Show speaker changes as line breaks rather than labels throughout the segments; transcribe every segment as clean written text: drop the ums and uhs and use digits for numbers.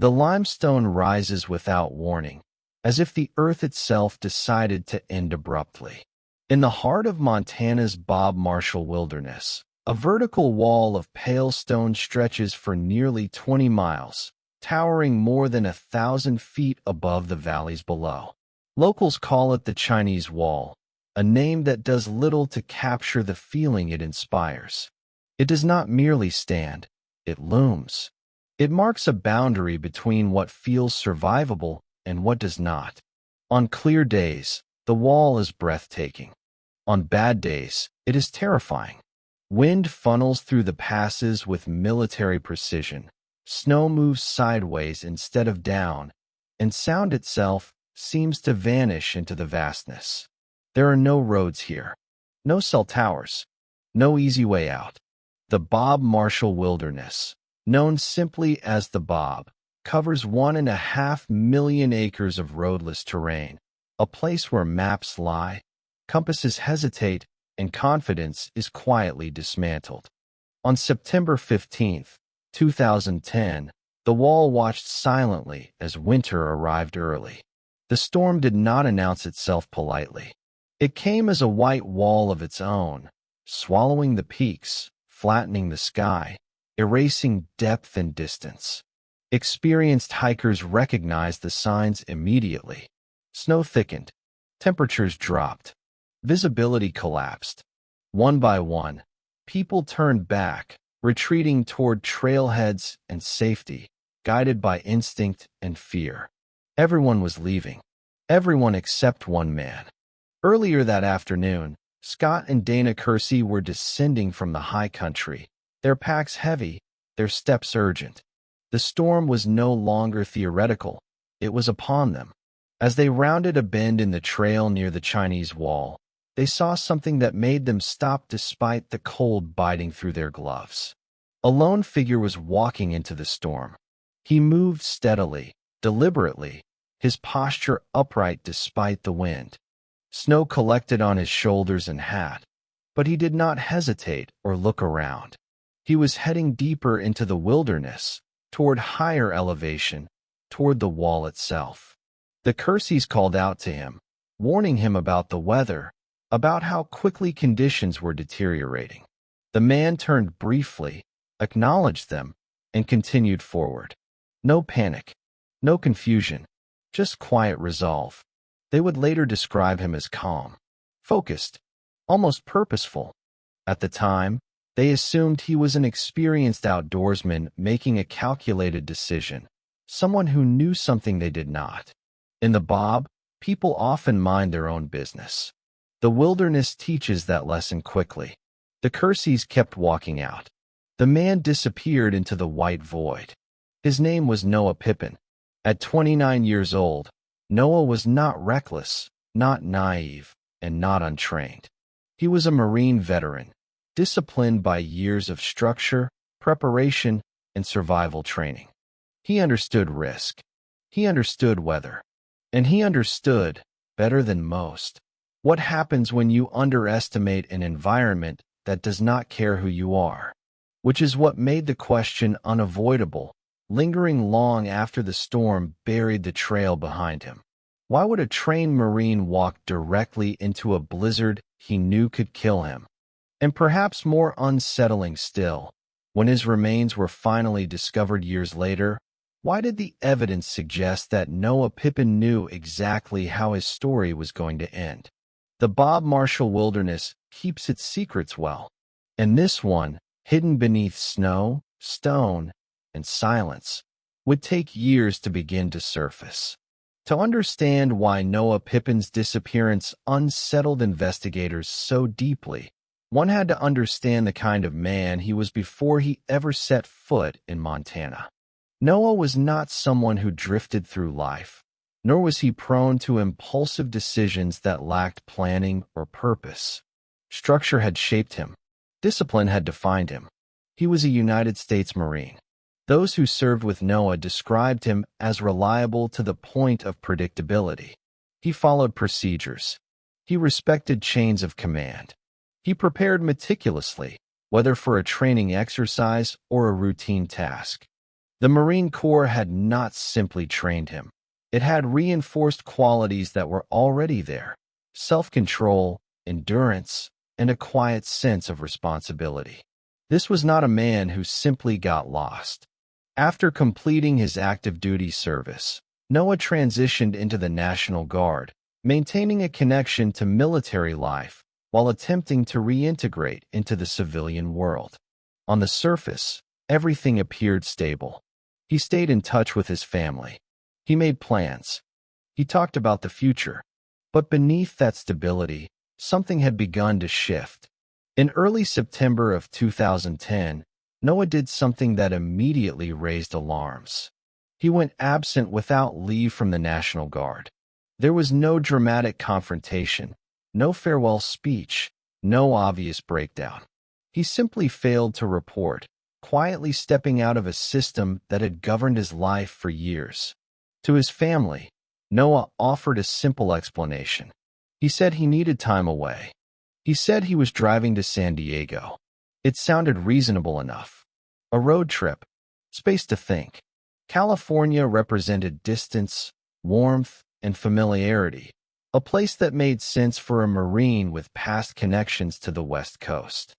The limestone rises without warning, as if the earth itself decided to end abruptly. In the heart of Montana's Bob Marshall Wilderness, a vertical wall of pale stone stretches for nearly 20 miles, towering more than 1,000 feet above the valleys below. Locals call it the Chinese Wall, a name that does little to capture the feeling it inspires. It does not merely stand, it looms. It marks a boundary between what feels survivable and what does not. On clear days, the wall is breathtaking. On bad days, it is terrifying. Wind funnels through the passes with military precision. Snow moves sideways instead of down, and sound itself seems to vanish into the vastness. There are no roads here, no cell towers, no easy way out. The Bob Marshall Wilderness, known simply as the Bob, covers 1.5 million acres of roadless terrain, a place where maps lie, compasses hesitate, and confidence is quietly dismantled. On September 15, 2010, the wall watched silently as winter arrived early. The storm did not announce itself politely. It came as a white wall of its own, swallowing the peaks, flattening the sky, erasing depth and distance. Experienced hikers recognized the signs immediately. Snow thickened, temperatures dropped, visibility collapsed. One by one, people turned back, retreating toward trailheads and safety, guided by instinct and fear. Everyone was leaving. Everyone except one man. Earlier that afternoon, Scott and Dana Kersey were descending from the high country, their packs heavy, their steps urgent. The storm was no longer theoretical. It was upon them. As they rounded a bend in the trail near the Chinese Wall, they saw something that made them stop despite the cold biting through their gloves. A lone figure was walking into the storm. He moved steadily, deliberately, his posture upright despite the wind. Snow collected on his shoulders and hat, but he did not hesitate or look around. He was heading deeper into the wilderness, toward higher elevation, toward the wall itself. The Kerseys called out to him, warning him about the weather, about how quickly conditions were deteriorating. The man turned briefly, acknowledged them, and continued forward. No panic, no confusion, just quiet resolve. They would later describe him as calm, focused, almost purposeful. At the time, they assumed he was an experienced outdoorsman making a calculated decision, someone who knew something they did not. In the Bob, people often mind their own business. The wilderness teaches that lesson quickly. The Kerseys kept walking out. The man disappeared into the white void. His name was Noah Pippin. At 29 years old, Noah was not reckless, not naive, and not untrained. He was a Marine veteran, disciplined by years of structure, preparation, and survival training. He understood risk. He understood weather. And he understood, better than most, what happens when you underestimate an environment that does not care who you are, which is what made the question unavoidable, lingering long after the storm buried the trail behind him. Why would a trained Marine walk directly into a blizzard he knew could kill him? And perhaps more unsettling still, when his remains were finally discovered years later, why did the evidence suggest that Noah Pippin knew exactly how his story was going to end? The Bob Marshall Wilderness keeps its secrets well, and this one, hidden beneath snow, stone, and silence, would take years to begin to surface. To understand why Noah Pippin's disappearance unsettled investigators so deeply, one had to understand the kind of man he was before he ever set foot in Montana. Noah was not someone who drifted through life, nor was he prone to impulsive decisions that lacked planning or purpose. Structure had shaped him. Discipline had defined him. He was a United States Marine. Those who served with Noah described him as reliable to the point of predictability. He followed procedures. He respected chains of command. He prepared meticulously, whether for a training exercise or a routine task. The Marine Corps had not simply trained him. It had reinforced qualities that were already there: self-control, endurance, and a quiet sense of responsibility. This was not a man who simply got lost. After completing his active duty service, Noah transitioned into the National Guard, maintaining a connection to military life while attempting to reintegrate into the civilian world. On the surface, everything appeared stable. He stayed in touch with his family. He made plans. He talked about the future. But beneath that stability, something had begun to shift. In early September of 2010, Noah did something that immediately raised alarms. He went absent without leave from the National Guard. There was no dramatic confrontation, no farewell speech, no obvious breakdown. He simply failed to report, quietly stepping out of a system that had governed his life for years. To his family, Noah offered a simple explanation. He said he needed time away. He said he was driving to San Diego. It sounded reasonable enough. A road trip, space to think. California represented distance, warmth, and familiarity, a place that made sense for a Marine with past connections to the West Coast.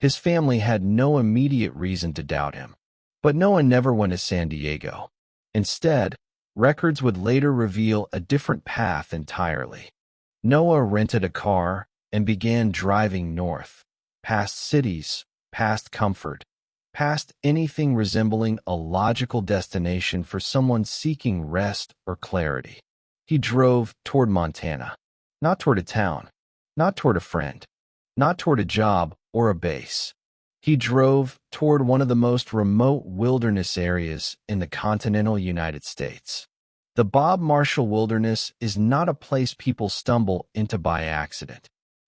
His family had no immediate reason to doubt him. But Noah never went to San Diego. Instead, records would later reveal a different path entirely. Noah rented a car and began driving north, past cities, past comfort, past anything resembling a logical destination for someone seeking rest or clarity. He drove toward Montana, not toward a town, not toward a friend, not toward a job or a base. He drove toward one of the most remote wilderness areas in the continental United States. The Bob Marshall Wilderness is not a place people stumble into by accident.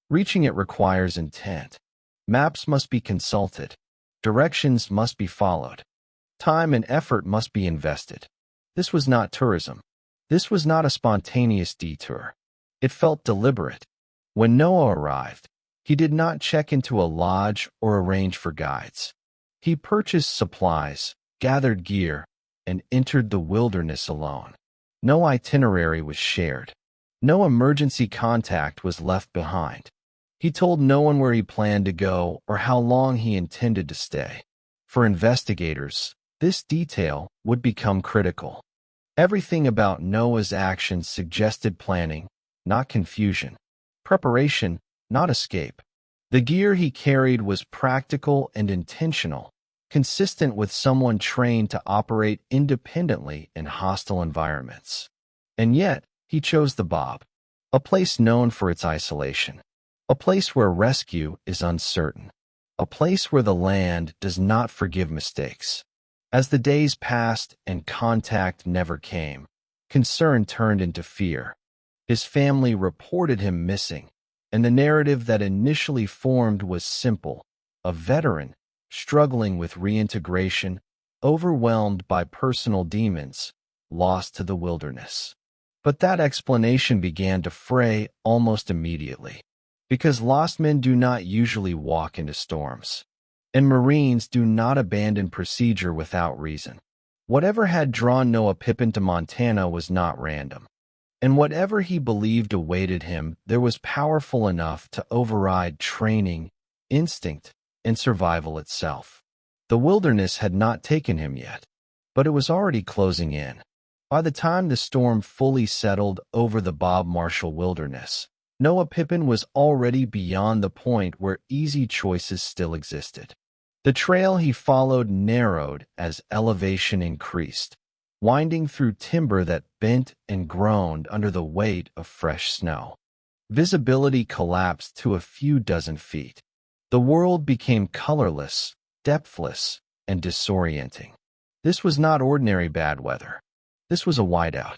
Reaching it requires intent. Maps must be consulted. Directions must be followed. Time and effort must be invested. This was not tourism. This was not a spontaneous detour. It felt deliberate. When Noah arrived, he did not check into a lodge or arrange for guides. He purchased supplies, gathered gear, and entered the wilderness alone. No itinerary was shared. No emergency contact was left behind. He told no one where he planned to go or how long he intended to stay. For investigators, this detail would become critical. Everything about Noah's actions suggested planning, not confusion. Preparation, not escape. The gear he carried was practical and intentional, consistent with someone trained to operate independently in hostile environments. And yet, he chose the Bob, a place known for its isolation, a place where rescue is uncertain, a place where the land does not forgive mistakes. As the days passed and contact never came, concern turned into fear. His family reported him missing, and the narrative that initially formed was simple: a veteran struggling with reintegration, overwhelmed by personal demons, lost to the wilderness. But that explanation began to fray almost immediately, because lost men do not usually walk into storms, and Marines do not abandon procedure without reason. Whatever had drawn Noah Pippin to Montana was not random. And whatever he believed awaited him, there was powerful enough to override training, instinct, and survival itself. The wilderness had not taken him yet, but it was already closing in. By the time the storm fully settled over the Bob Marshall Wilderness, Noah Pippin was already beyond the point where easy choices still existed. The trail he followed narrowed as elevation increased, winding through timber that bent and groaned under the weight of fresh snow. Visibility collapsed to a few dozen feet. The world became colorless, depthless, and disorienting. This was not ordinary bad weather. This was a whiteout.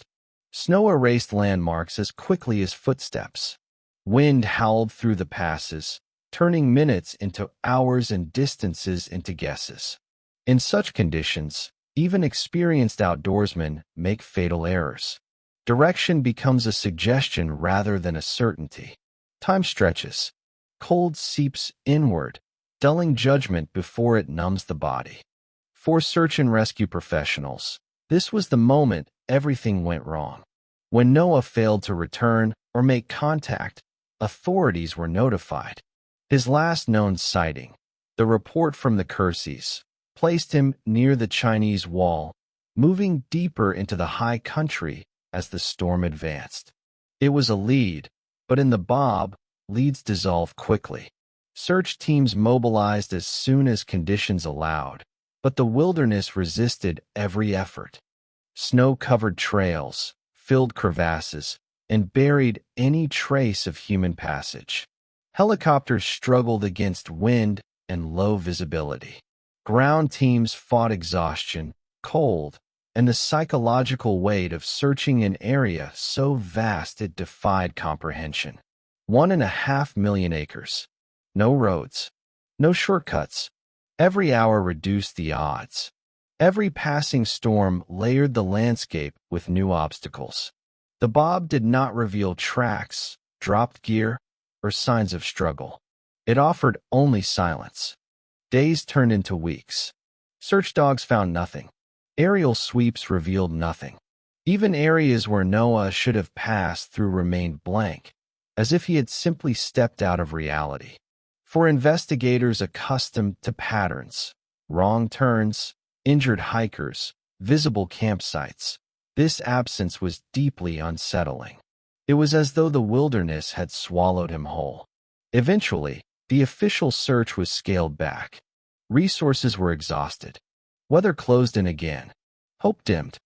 Snow erased landmarks as quickly as footsteps. Wind howled through the passes, turning minutes into hours and distances into guesses. In such conditions, even experienced outdoorsmen make fatal errors. Direction becomes a suggestion rather than a certainty. Time stretches. Cold seeps inward, dulling judgment before it numbs the body. For search and rescue professionals, this was the moment everything went wrong. When Noah failed to return or make contact, authorities were notified. His last known sighting, the report from the Kursis, placed him near the Chinese wall, moving deeper into the high country as the storm advanced. It was a lead, but in the Bob, leads dissolved quickly. Search teams mobilized as soon as conditions allowed, but the wilderness resisted every effort. Snow-covered trails filled crevasses and buried any trace of human passage. Helicopters struggled against wind and low visibility. Ground teams fought exhaustion, cold, and the psychological weight of searching an area so vast it defied comprehension. 1.5 million acres. No roads. No shortcuts. Every hour reduced the odds. Every passing storm layered the landscape with new obstacles. The Bob did not reveal tracks, dropped gear, or signs of struggle. It offered only silence. Days turned into weeks. Search dogs found nothing. Aerial sweeps revealed nothing. Even areas where Noah should have passed through remained blank, as if he had simply stepped out of reality. For investigators accustomed to patterns, wrong turns, injured hikers, visible campsites, this absence was deeply unsettling. It was as though the wilderness had swallowed him whole. Eventually, the official search was scaled back. Resources were exhausted. Weather closed in again. Hope dimmed.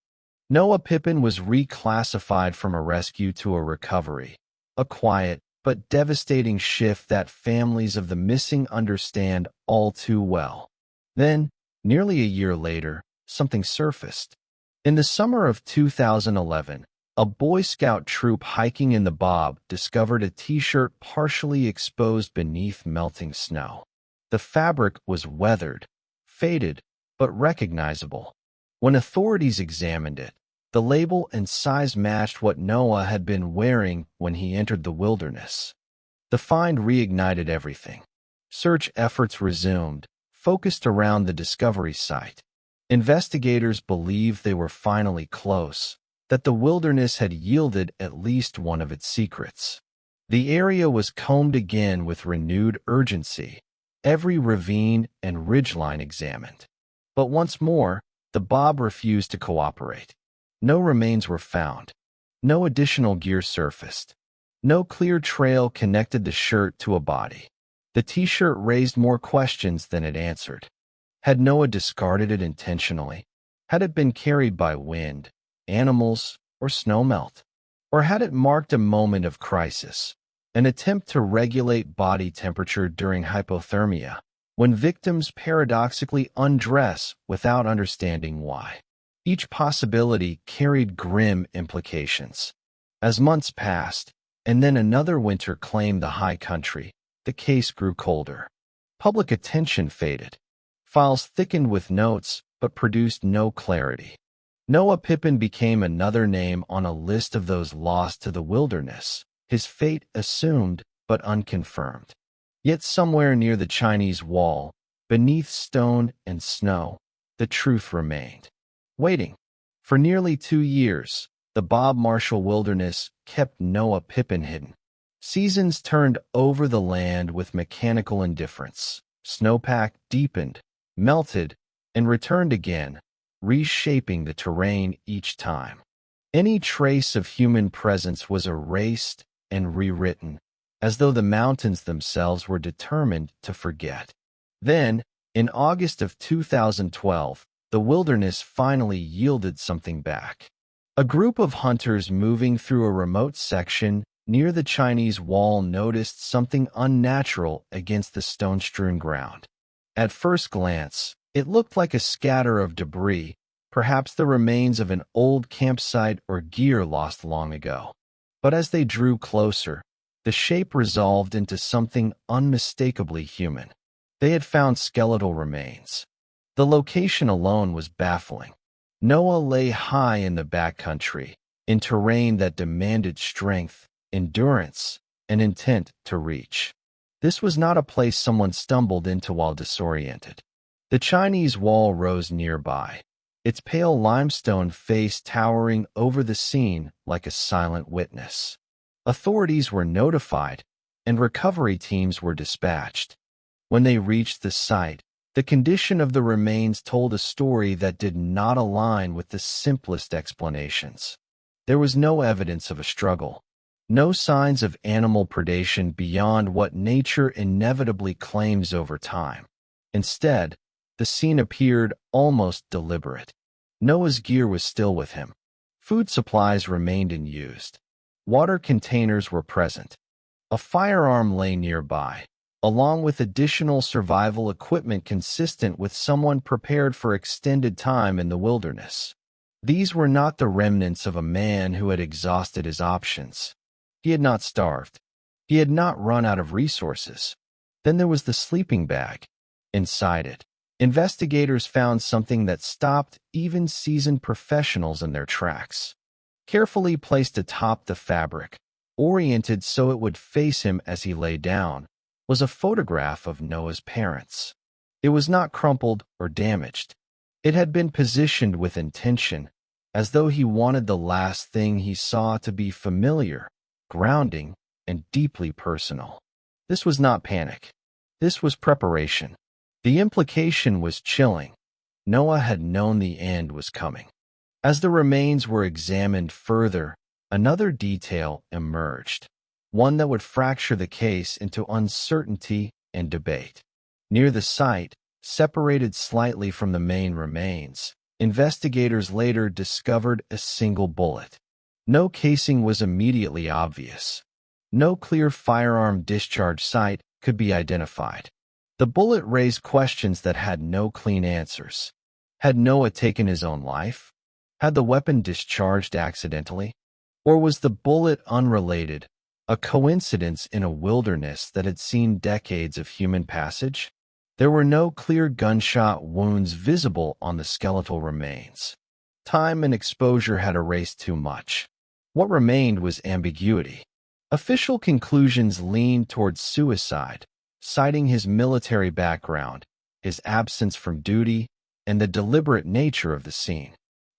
Noah Pippin was reclassified from a rescue to a recovery, a quiet but devastating shift that families of the missing understand all too well. Then, nearly a year later, something surfaced. In the summer of 2011, a Boy Scout troop hiking in the Bob discovered a T-shirt partially exposed beneath melting snow. The fabric was weathered, faded, but recognizable. When authorities examined it, the label and size matched what Noah had been wearing when he entered the wilderness. The find reignited everything. Search efforts resumed, focused around the discovery site. Investigators believed they were finally close, that the wilderness had yielded at least one of its secrets. The area was combed again with renewed urgency, every ravine and ridgeline examined. But once more, the Bob refused to cooperate. No remains were found. No additional gear surfaced. No clear trail connected the shirt to a body. The T-shirt raised more questions than it answered. Had Noah discarded it intentionally? Had it been carried by wind, animals, or snowmelt? Or had it marked a moment of crisis, an attempt to regulate body temperature during hypothermia, when victims paradoxically undress without understanding why? Each possibility carried grim implications. As months passed, and then another winter claimed the high country, the case grew colder. Public attention faded. Files thickened with notes, but produced no clarity. Noah Pippin became another name on a list of those lost to the wilderness, his fate assumed but unconfirmed. Yet somewhere near the Chinese wall, beneath stone and snow, the truth remained. Waiting. For nearly 2 years, the Bob Marshall Wilderness kept Noah Pippin hidden. Seasons turned over the land with mechanical indifference. Snowpack deepened, melted, and returned again, reshaping the terrain each time. Any trace of human presence was erased and rewritten, as though the mountains themselves were determined to forget. Then, in August of 2012, the wilderness finally yielded something back. A group of hunters moving through a remote section near the Chinese wall noticed something unnatural against the stone-strewn ground. At first glance, it looked like a scatter of debris, perhaps the remains of an old campsite or gear lost long ago. But as they drew closer, the shape resolved into something unmistakably human. They had found skeletal remains. The location alone was baffling. Noah lay high in the backcountry, in terrain that demanded strength, endurance, and intent to reach. This was not a place someone stumbled into while disoriented. The Chinese wall rose nearby, its pale limestone face towering over the scene like a silent witness. Authorities were notified, and recovery teams were dispatched. When they reached the site, the condition of the remains told a story that did not align with the simplest explanations. There was no evidence of a struggle, no signs of animal predation beyond what nature inevitably claims over time. Instead, the scene appeared almost deliberate. Noah's gear was still with him. Food supplies remained unused. Water containers were present. A firearm lay nearby, along with additional survival equipment consistent with someone prepared for extended time in the wilderness. These were not the remnants of a man who had exhausted his options. He had not starved. He had not run out of resources. Then there was the sleeping bag. Inside it, investigators found something that stopped even seasoned professionals in their tracks. Carefully placed atop the fabric, oriented so it would face him as he lay down, was a photograph of Noah's parents. It was not crumpled or damaged. It had been positioned with intention, as though he wanted the last thing he saw to be familiar, grounding, and deeply personal. This was not panic. This was preparation. The implication was chilling. Noah had known the end was coming. As the remains were examined further, another detail emerged, one that would fracture the case into uncertainty and debate. Near the site, separated slightly from the main remains, investigators later discovered a single bullet. No casing was immediately obvious. No clear firearm discharge site could be identified. The bullet raised questions that had no clean answers. Had Noah taken his own life? Had the weapon discharged accidentally? Or was the bullet unrelated, a coincidence in a wilderness that had seen decades of human passage? There were no clear gunshot wounds visible on the skeletal remains. Time and exposure had erased too much. What remained was ambiguity. Official conclusions leaned towards suicide, citing his military background, his absence from duty, and the deliberate nature of the scene.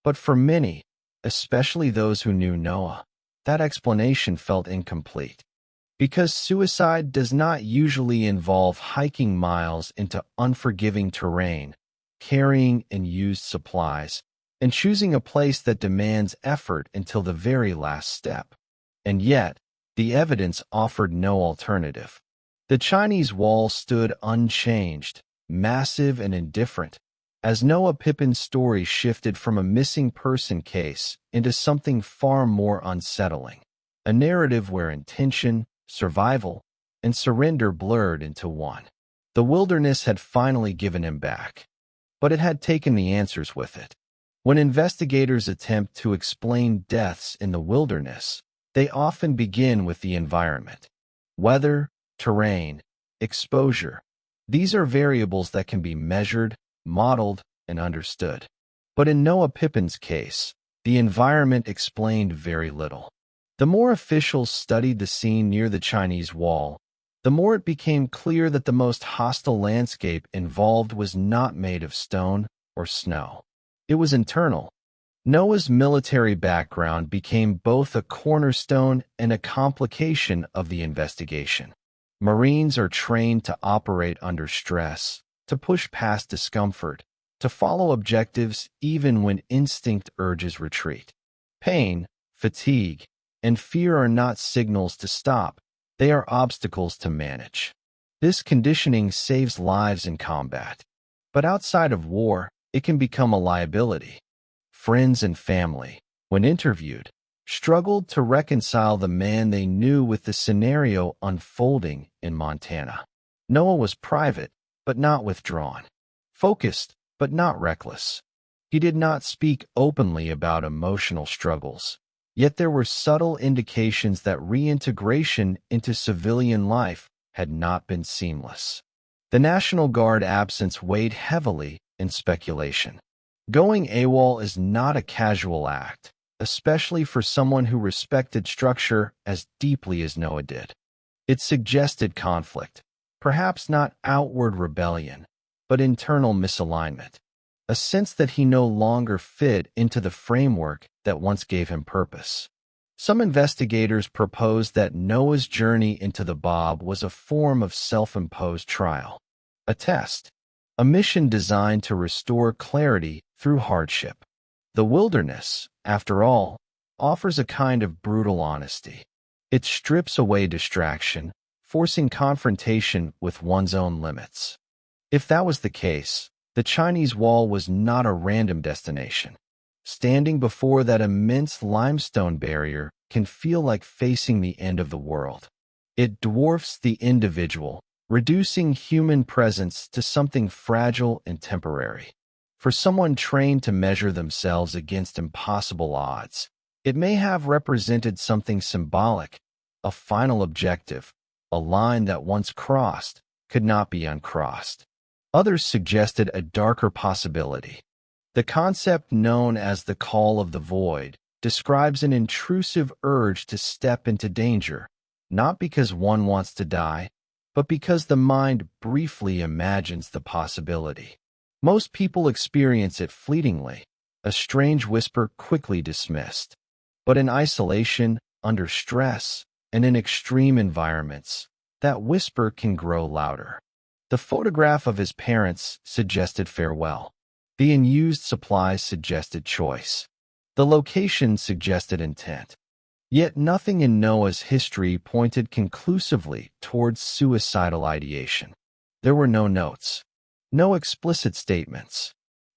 But for many, especially those who knew Noah, that explanation felt incomplete. Because suicide does not usually involve hiking miles into unforgiving terrain, carrying unused supplies, and choosing a place that demands effort until the very last step. And yet, the evidence offered no alternative. The Chinese wall stood unchanged, massive and indifferent, as Noah Pippin's story shifted from a missing person case into something far more unsettling, a narrative where intention, survival, and surrender blurred into one. The wilderness had finally given him back, but it had taken the answers with it. When investigators attempt to explain deaths in the wilderness, they often begin with the environment. Weather, terrain, exposure. These are variables that can be measured, modeled, and understood. But in Noah Pippin's case, the environment explained very little. The more officials studied the scene near the Chinese wall, the more it became clear that the most hostile landscape involved was not made of stone or snow. It was internal. Noah's military background became both a cornerstone and a complication of the investigation. Marines are trained to operate under stress, to push past discomfort, to follow objectives even when instinct urges retreat. Pain, fatigue, and fear are not signals to stop, they are obstacles to manage. This conditioning saves lives in combat. But outside of war, it can become a liability. Friends and family, when interviewed, struggled to reconcile the man they knew with the scenario unfolding in Montana. Noah was private, but not withdrawn. Focused, but not reckless. He did not speak openly about emotional struggles, yet there were subtle indications that reintegration into civilian life had not been seamless. The National Guard absence weighed heavily in speculation. Going AWOL is not a casual act, especially for someone who respected structure as deeply as Noah did. It suggested conflict, perhaps not outward rebellion, but internal misalignment, a sense that he no longer fit into the framework that once gave him purpose. Some investigators proposed that Noah's journey into the Bob was a form of self-imposed trial, a test, a mission designed to restore clarity through hardship. The wilderness, after all, offers a kind of brutal honesty. It strips away distraction, forcing confrontation with one's own limits. If that was the case, the Chinese Wall was not a random destination. Standing before that immense limestone barrier can feel like facing the end of the world. It dwarfs the individual, reducing human presence to something fragile and temporary. For someone trained to measure themselves against impossible odds, it may have represented something symbolic, a final objective, a line that once crossed could not be uncrossed. Others suggested a darker possibility. The concept known as the call of the void describes an intrusive urge to step into danger, not because one wants to die, but because the mind briefly imagines the possibility. Most people experience it fleetingly, a strange whisper quickly dismissed. But in isolation, under stress, and in extreme environments, that whisper can grow louder. The photograph of his parents suggested farewell. The unused supplies suggested choice. The location suggested intent. Yet nothing in Noah's history pointed conclusively towards suicidal ideation. There were no notes, no explicit statements,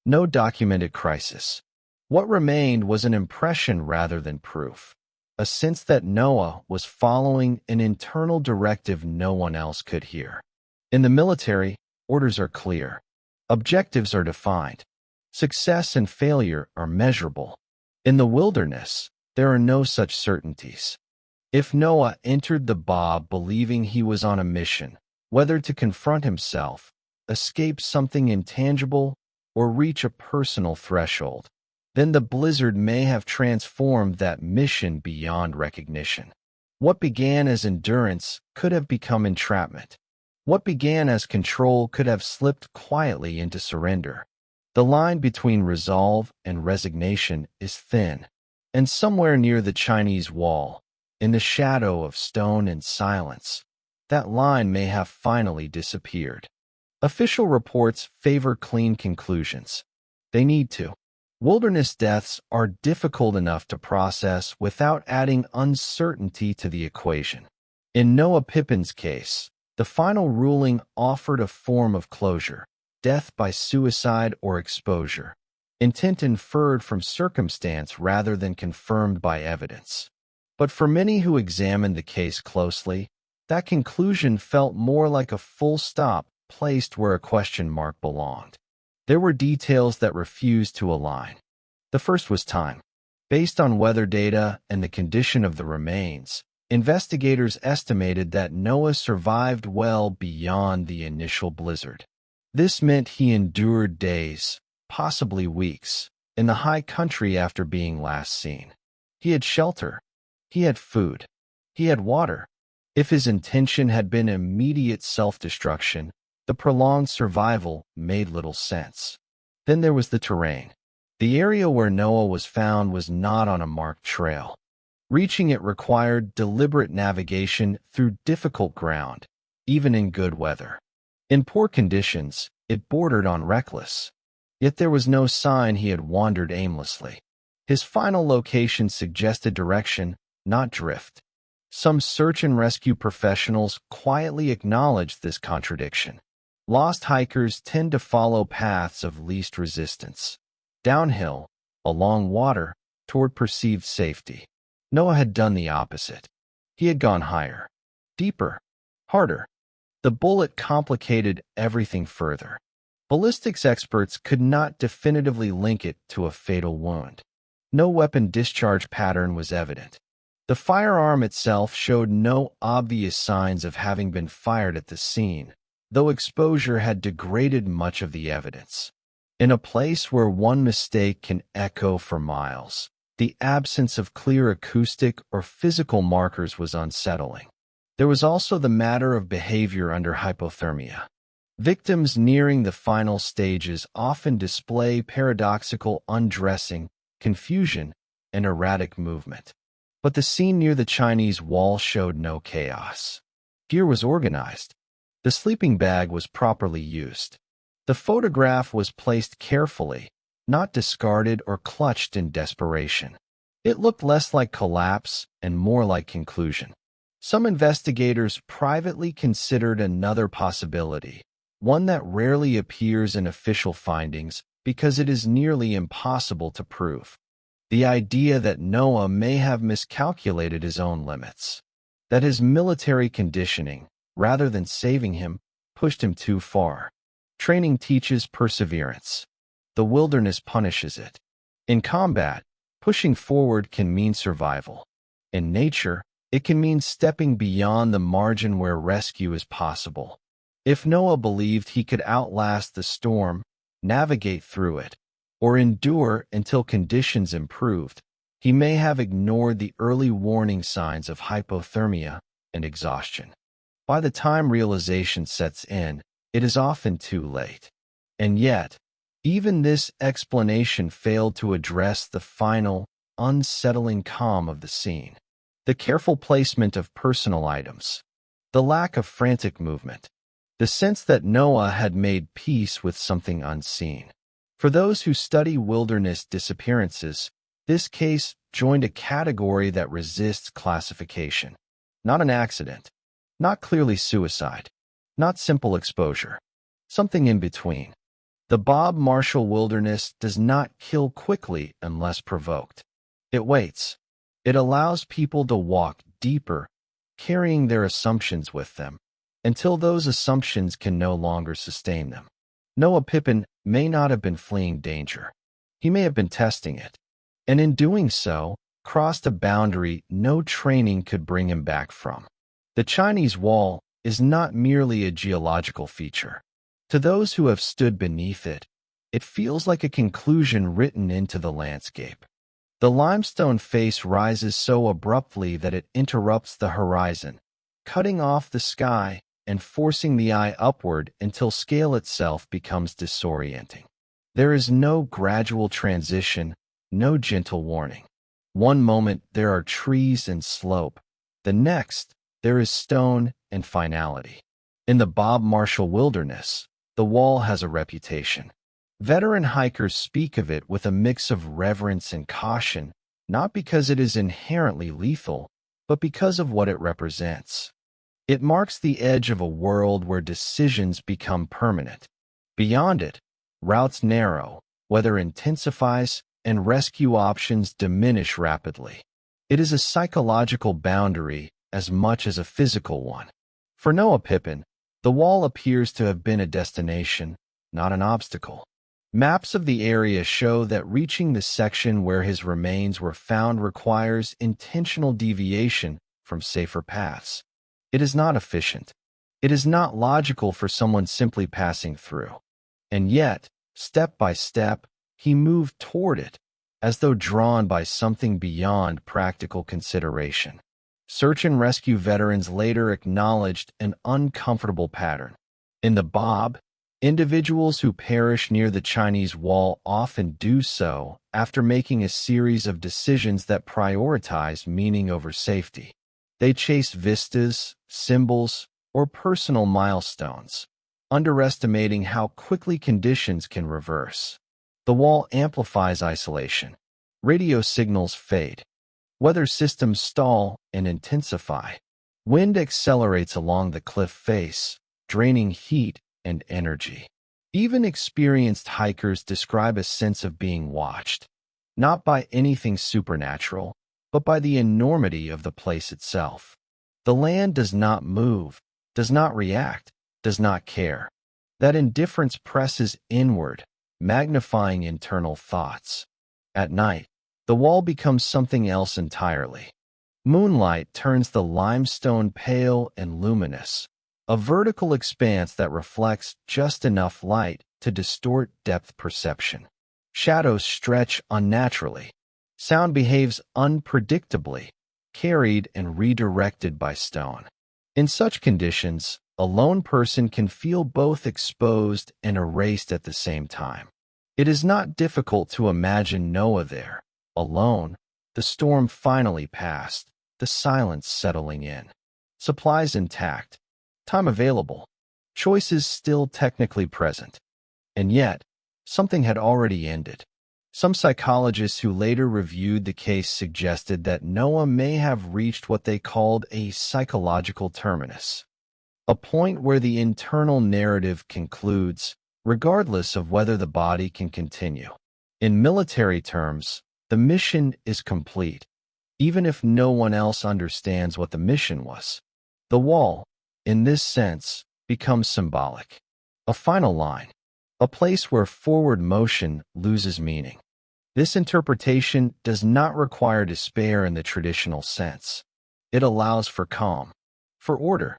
no documented crisis. What remained was an impression rather than proof, a sense that Noah was following an internal directive no one else could hear. In the military, orders are clear. Objectives are defined. Success and failure are measurable. In the wilderness, there are no such certainties. If Noah entered the Bob believing he was on a mission, whether to confront himself, escape something intangible, or reach a personal threshold, then the blizzard may have transformed that mission beyond recognition. What began as endurance could have become entrapment. What began as control could have slipped quietly into surrender. The line between resolve and resignation is thin, and somewhere near the Chinese Wall, in the shadow of stone and silence, that line may have finally disappeared. Official reports favor clean conclusions. They need to. Wilderness deaths are difficult enough to process without adding uncertainty to the equation. In Noah Pippin's case, the final ruling offered a form of closure, death by suicide or exposure, intent inferred from circumstance rather than confirmed by evidence. But for many who examined the case closely, that conclusion felt more like a full stop placed where a question mark belonged. There were details that refused to align. The first was time. Based on weather data and the condition of the remains, investigators estimated that Noah survived well beyond the initial blizzard. This meant he endured days, possibly weeks, in the high country after being last seen. He had shelter. He had food. He had water. If his intention had been immediate self-destruction, the prolonged survival made little sense. Then there was the terrain. The area where Noah was found was not on a marked trail. Reaching it required deliberate navigation through difficult ground, even in good weather. In poor conditions, it bordered on reckless. Yet there was no sign he had wandered aimlessly. His final location suggested direction, not drift. Some search and rescue professionals quietly acknowledged this contradiction. Lost hikers tend to follow paths of least resistance. Downhill, along water, toward perceived safety. Noah had done the opposite. He had gone higher, deeper, harder. The bullet complicated everything further. Ballistics experts could not definitively link it to a fatal wound. No weapon discharge pattern was evident. The firearm itself showed no obvious signs of having been fired at the scene, though exposure had degraded much of the evidence. In a place where one mistake can echo for miles, the absence of clear acoustic or physical markers was unsettling. There was also the matter of behavior under hypothermia. Victims nearing the final stages often display paradoxical undressing, confusion, and erratic movement. But the scene near the Chinese wall showed no chaos. Gear was organized. The sleeping bag was properly used. The photograph was placed carefully, not discarded or clutched in desperation. It looked less like collapse and more like conclusion. Some investigators privately considered another possibility, one that rarely appears in official findings because it is nearly impossible to prove. The idea that Noah may have miscalculated his own limits, that his military conditioning, rather than saving him, pushed him too far. Training teaches perseverance. The wilderness punishes it. In combat, pushing forward can mean survival. In nature, it can mean stepping beyond the margin where rescue is possible. If Noah believed he could outlast the storm, navigate through it, or endure until conditions improved, he may have ignored the early warning signs of hypothermia and exhaustion. By the time realization sets in, it is often too late. And yet, even this explanation failed to address the final, unsettling calm of the scene. The careful placement of personal items, the lack of frantic movement, the sense that Noah had made peace with something unseen. For those who study wilderness disappearances, this case joined a category that resists classification. Not an accident, not clearly suicide, not simple exposure, something in between. The Bob Marshall wilderness does not kill quickly unless provoked. It waits. It allows people to walk deeper, carrying their assumptions with them, until those assumptions can no longer sustain them. Noah Pippin may not have been fleeing danger. He may have been testing it, and in doing so, crossed a boundary no training could bring him back from. The Chinese wall is not merely a geological feature. To those who have stood beneath it, it feels like a conclusion written into the landscape. The limestone face rises so abruptly that it interrupts the horizon, cutting off the sky and forcing the eye upward until scale itself becomes disorienting. There is no gradual transition, no gentle warning. One moment there are trees and slope. The next, there is stone and finality. In the Bob Marshall wilderness, the wall has a reputation. Veteran hikers speak of it with a mix of reverence and caution, not because it is inherently lethal, but because of what it represents. It marks the edge of a world where decisions become permanent. Beyond it, routes narrow, weather intensifies, and rescue options diminish rapidly. It is a psychological boundary as much as a physical one. For Noah Pippin, the wall appears to have been a destination, not an obstacle. Maps of the area show that reaching the section where his remains were found requires intentional deviation from safer paths. It is not efficient. It is not logical for someone simply passing through. And yet, step by step, he moved toward it, as though drawn by something beyond practical consideration. Search and rescue veterans later acknowledged an uncomfortable pattern. In the Bob, individuals who perish near the Chinese wall often do so after making a series of decisions that prioritize meaning over safety. They chase vistas, symbols, or personal milestones, underestimating how quickly conditions can reverse. The wall amplifies isolation. Radio signals fade. Weather systems stall and intensify. Wind accelerates along the cliff face, draining heat and energy. Even experienced hikers describe a sense of being watched, not by anything supernatural, but by the enormity of the place itself. The land does not move, does not react, does not care. That indifference presses inward, magnifying internal thoughts. At night, the wall becomes something else entirely. Moonlight turns the limestone pale and luminous, a vertical expanse that reflects just enough light to distort depth perception. Shadows stretch unnaturally. Sound behaves unpredictably, carried and redirected by stone. In such conditions, A lone person can feel both exposed and erased at the same time. It is not difficult to imagine Noah there, alone. The storm finally passed, the silence settling in. Supplies intact, time available, choices still technically present. And yet, something had already ended. Some psychologists who later reviewed the case suggested that Noah may have reached what they called a psychological terminus, a point where the internal narrative concludes, regardless of whether the body can continue. In military terms, the mission is complete, even if no one else understands what the mission was. The wall, in this sense, becomes symbolic. A final line, a place where forward motion loses meaning. This interpretation does not require despair in the traditional sense. It allows for calm, for order,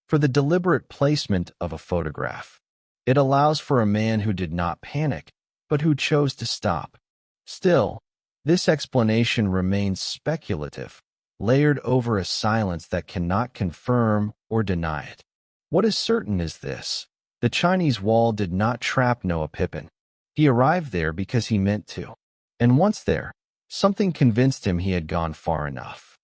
for the deliberate placement of a photograph. It allows for a man who did not panic, but who chose to stop. Still, this explanation remains speculative, layered over a silence that cannot confirm or deny it. What is certain is this: the Chinese wall did not trap Noah Pippin. He arrived there because he meant to. And once there, something convinced him he had gone far enough.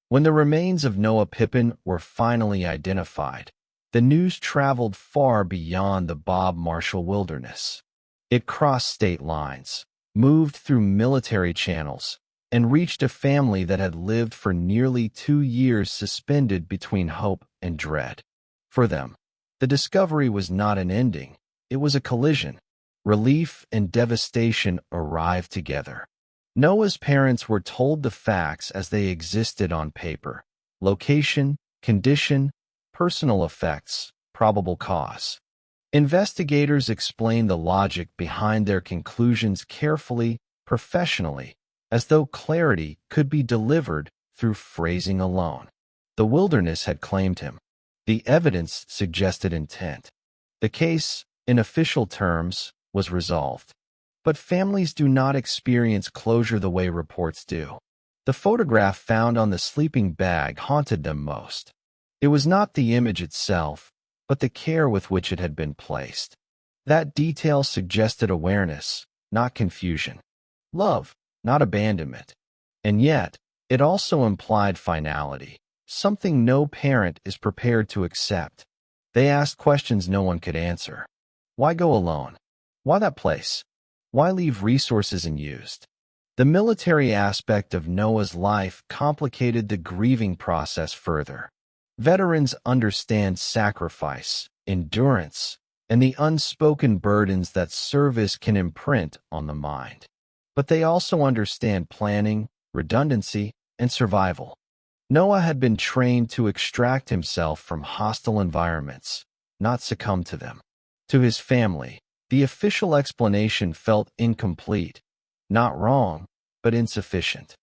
When the remains of Noah Pippin were finally identified, the news traveled far beyond the Bob Marshall wilderness. It crossed state lines, moved through military channels, and reached a family that had lived for nearly 2 years suspended between hope and dread. For them, the discovery was not an ending, it was a collision. Relief and devastation arrived together. Noah's parents were told the facts as they existed on paper: location, condition, personal effects, probable cause. Investigators explained the logic behind their conclusions carefully, professionally, as though clarity could be delivered through phrasing alone. The wilderness had claimed him. The evidence suggested intent. The case, in official terms, was resolved. But families do not experience closure the way reports do. The photograph found on the sleeping bag haunted them most. It was not the image itself, but the care with which it had been placed. That detail suggested awareness, not confusion. Love, not abandonment. And yet, it also implied finality, something no parent is prepared to accept. They asked questions no one could answer. Why go alone? Why that place? Why leave resources unused? The military aspect of Noah's life complicated the grieving process further. Veterans understand sacrifice, endurance, and the unspoken burdens that service can imprint on the mind. But they also understand planning, redundancy, and survival. Noah had been trained to extract himself from hostile environments, not succumb to them. To his family, the official explanation felt incomplete, not wrong, but insufficient.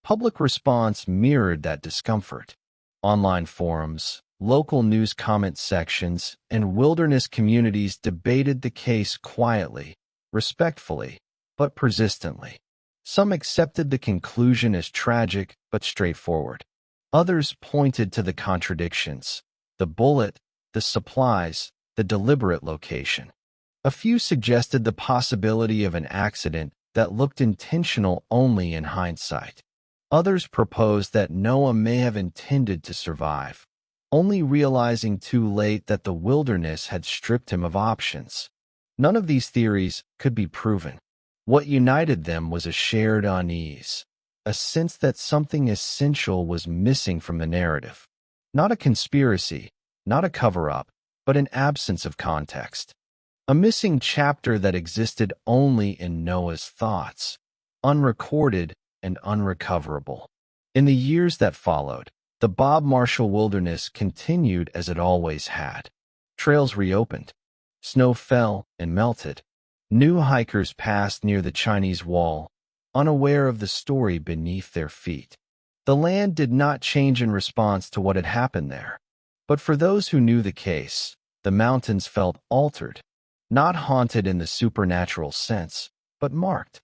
Public response mirrored that discomfort. Online forums, local news comment sections, and wilderness communities debated the case quietly, respectfully, but persistently. Some accepted the conclusion as tragic but straightforward. Others pointed to the contradictions: the bullet, the supplies, the deliberate location. A few suggested the possibility of an accident that looked intentional only in hindsight. Others proposed that Noah may have intended to survive, only realizing too late that the wilderness had stripped him of options. None of these theories could be proven. What united them was a shared unease, a sense that something essential was missing from the narrative. Not a conspiracy, not a cover-up, but an absence of context. A missing chapter that existed only in Noah's thoughts, unrecorded and unrecoverable. In the years that followed, the Bob Marshall wilderness continued as it always had. Trails reopened. Snow fell and melted. New hikers passed near the Chinese wall, unaware of the story beneath their feet. The land did not change in response to what had happened there. But for those who knew the case, the mountains felt altered. Not haunted in the supernatural sense, but marked,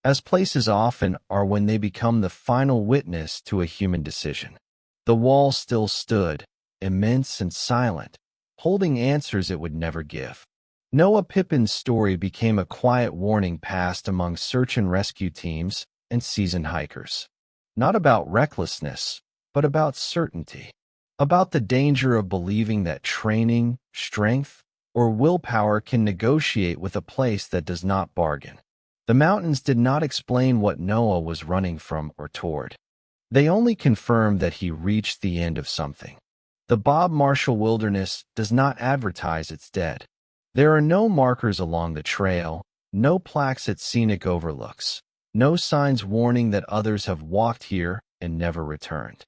as places often are when they become the final witness to a human decision. The wall still stood, immense and silent, holding answers it would never give. Noah Pippin's story became a quiet warning passed among search and rescue teams and seasoned hikers. Not about recklessness, but about certainty. About the danger of believing that training, strength, or willpower can negotiate with a place that does not bargain. The mountains did not explain what Noah was running from or toward. They only confirmed that he reached the end of something. The Bob Marshall Wilderness does not advertise its dead. There are no markers along the trail, no plaques at scenic overlooks, no signs warning that others have walked here and never returned.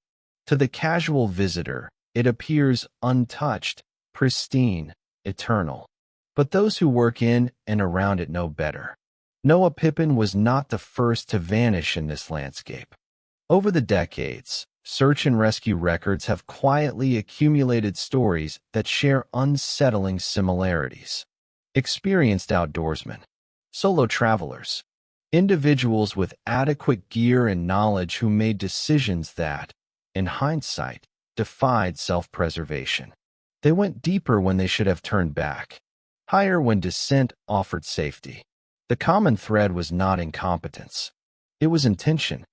To the casual visitor, it appears untouched, pristine, eternal. But those who work in and around it know better. Noah Pippin was not the first to vanish in this landscape. Over the decades, search and rescue records have quietly accumulated stories that share unsettling similarities. Experienced outdoorsmen, solo travelers, individuals with adequate gear and knowledge who made decisions that, in hindsight, defied self-preservation. They went deeper when they should have turned back, higher when descent offered safety. The common thread was not incompetence. It was intention.